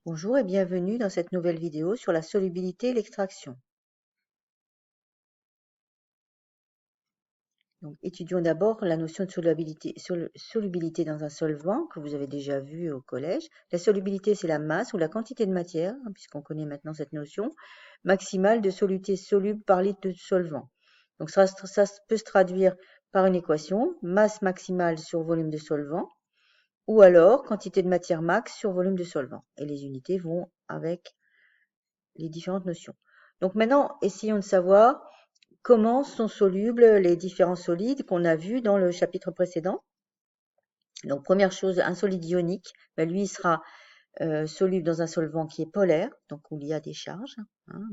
Bonjour et bienvenue dans cette nouvelle vidéo sur la solubilité et l'extraction. Étudions d'abord la notion de solubilité dans un solvant que vous avez déjà vu au collège. La solubilité, c'est la masse ou la quantité de matière, puisqu'on connaît maintenant cette notion, maximale de soluté soluble par litre de solvant. Donc ça peut se traduire par une équation, masse maximale sur volume de solvant, ou alors quantité de matière max sur volume de solvant. Et les unités vont avec les différentes notions. Donc maintenant, essayons de savoir comment sont solubles les différents solides qu'on a vus dans le chapitre précédent. Donc première chose, un solide ionique, lui il sera soluble dans un solvant qui est polaire, donc où il y a des charges,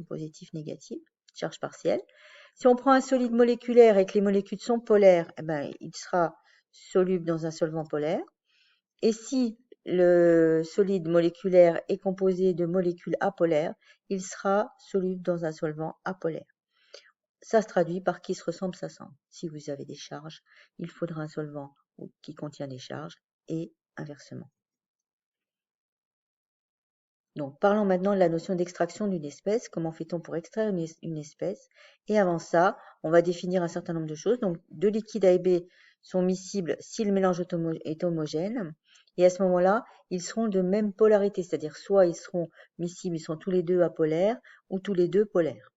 positif, négatif, charge partielle. Si on prend un solide moléculaire et que les molécules sont polaires, il sera soluble dans un solvant polaire. Et si le solide moléculaire est composé de molécules apolaires, il sera soluble dans un solvant apolaire. Ça se traduit par qui se ressemble s'assemble. Si vous avez des charges, il faudra un solvant qui contient des charges et inversement. Donc, parlons maintenant de la notion d'extraction d'une espèce. Comment fait-on pour extraire une espèce? Et avant ça, on va définir un certain nombre de choses. Donc, deux liquides A et B sont miscibles si le mélange est homogène. Et à ce moment-là, ils seront de même polarité, c'est-à-dire soit ils seront miscibles, ils sont tous les deux apolaires, ou tous les deux polaires.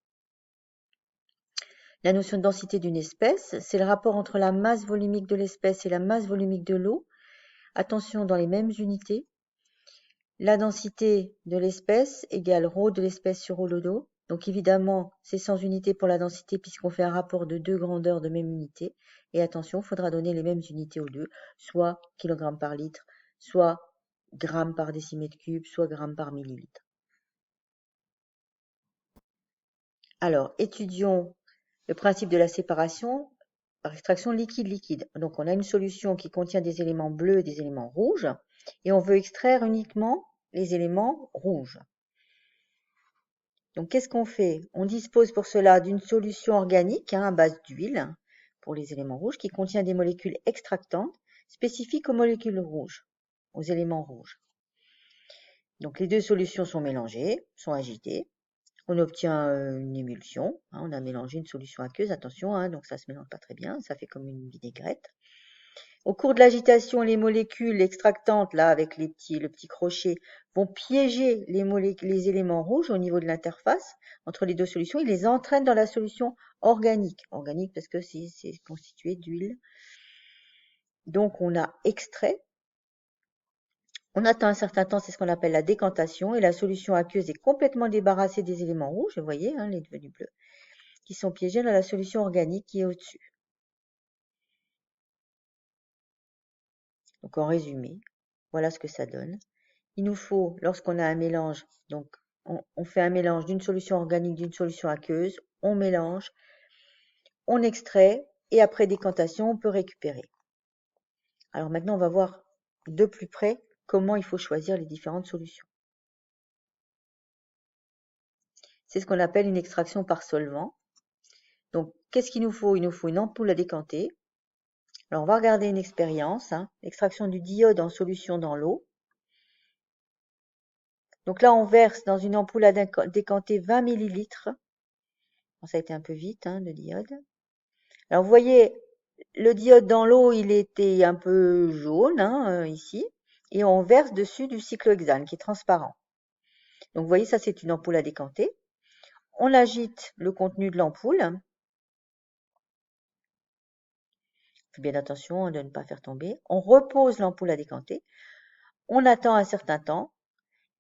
La notion de densité d'une espèce, c'est le rapport entre la masse volumique de l'espèce et la masse volumique de l'eau. Attention, dans les mêmes unités. La densité de l'espèce égale ρ de l'espèce sur ρ de l'eau. Donc évidemment, c'est sans unité pour la densité puisqu'on fait un rapport de deux grandeurs de même unité. Et attention, il faudra donner les mêmes unités aux deux, soit kg par litre, soit grammes par décimètre cube, soit grammes par millilitre. Alors, étudions le principe de la séparation par extraction liquide-liquide. Donc, on a une solution qui contient des éléments bleus et des éléments rouges, et on veut extraire uniquement les éléments rouges. Donc, qu'est-ce qu'on fait? On dispose pour cela d'une solution organique à base d'huile pour les éléments rouges qui contient des molécules extractantes spécifiques aux molécules rouges, aux éléments rouges. Donc, les deux solutions sont mélangées, sont agitées. On obtient une émulsion. On a mélangé une solution aqueuse, attention, donc ça ne se mélange pas très bien, ça fait comme une vinaigrette. Au cours de l'agitation, les molécules extractantes, là, avec le petit crochet, vont piéger les éléments rouges au niveau de l'interface entre les deux solutions. Ils les entraînent dans la solution organique. Organique parce que c'est constitué d'huile. Donc, on a extrait. On attend un certain temps, c'est ce qu'on appelle la décantation, et la solution aqueuse est complètement débarrassée des éléments rouges, vous voyez, les devenus bleus, qui sont piégés dans la solution organique qui est au-dessus. Donc, en résumé, voilà ce que ça donne. Il nous faut, lorsqu'on a un mélange, donc on fait un mélange d'une solution organique, d'une solution aqueuse, on mélange, on extrait, et après décantation, on peut récupérer. Alors maintenant, on va voir de plus près comment il faut choisir les différentes solutions. C'est ce qu'on appelle une extraction par solvant. Donc, qu'est-ce qu'il nous faut? Il nous faut une ampoule à décanter. Alors, on va regarder une expérience, l'extraction du diode en solution dans l'eau. Donc là, on verse dans une ampoule à décanter 20 ml. Bon, ça a été un peu vite, le diode. Alors, vous voyez, le diode dans l'eau, il était un peu jaune, ici. Et on verse dessus du cyclohexane qui est transparent. Donc, vous voyez, ça, c'est une ampoule à décanter. On agite le contenu de l'ampoule. Faites bien attention de ne pas faire tomber. On repose l'ampoule à décanter. On attend un certain temps.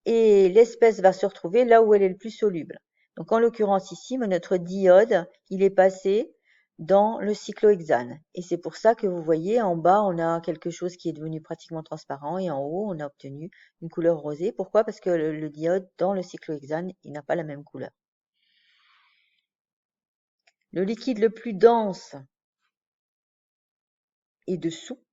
Et l'espèce va se retrouver là où elle est le plus soluble. Donc en l'occurrence ici, notre diode, il est passé dans le cyclohexane. Et c'est pour ça que vous voyez, en bas, on a quelque chose qui est devenu pratiquement transparent et en haut, on a obtenu une couleur rosée. Pourquoi? Parce que le diode, dans le cyclohexane, il n'a pas la même couleur. Le liquide le plus dense est dessous.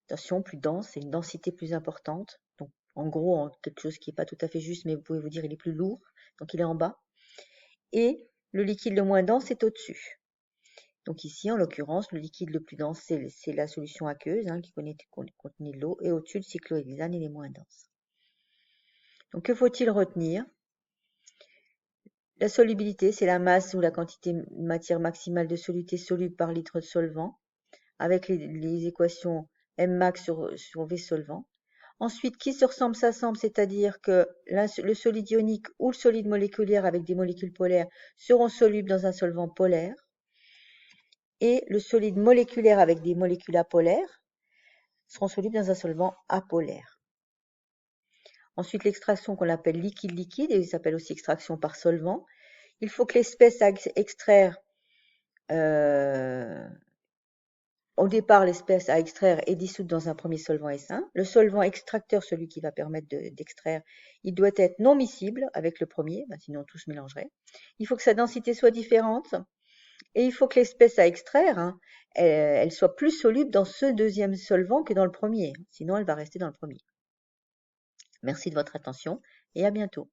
Attention, plus dense, c'est une densité plus importante. Donc en gros, quelque chose qui n'est pas tout à fait juste, mais vous pouvez vous dire il est plus lourd. Donc il est en bas. Et le liquide le moins dense est au-dessus. Donc ici, en l'occurrence, le liquide le plus dense, c'est la solution aqueuse qui contenait de l'eau, et au-dessus, le cyclohexane, il est moins dense. Donc, que faut-il retenir? La solubilité, c'est la masse ou la quantité de matière maximale de soluté soluble par litre de solvant, avec les équations Mmax sur V solvant. Ensuite, qui se ressemble s'assemble, c'est-à-dire que le solide ionique ou le solide moléculaire avec des molécules polaires seront solubles dans un solvant polaire, et le solide moléculaire avec des molécules apolaires seront solubles dans un solvant apolaire. Ensuite, l'extraction qu'on appelle liquide-liquide, et il s'appelle aussi extraction par solvant. Il faut que l'espèce à extraire, au départ, l'espèce à extraire est dissoute dans un premier solvant S1. Le solvant extracteur, celui qui va permettre d'extraire, il doit être non miscible avec le premier, sinon tout se mélangerait. Il faut que sa densité soit différente, et il faut que l'espèce à extraire, elle soit plus soluble dans ce deuxième solvant que dans le premier, sinon elle va rester dans le premier. Merci de votre attention et à bientôt.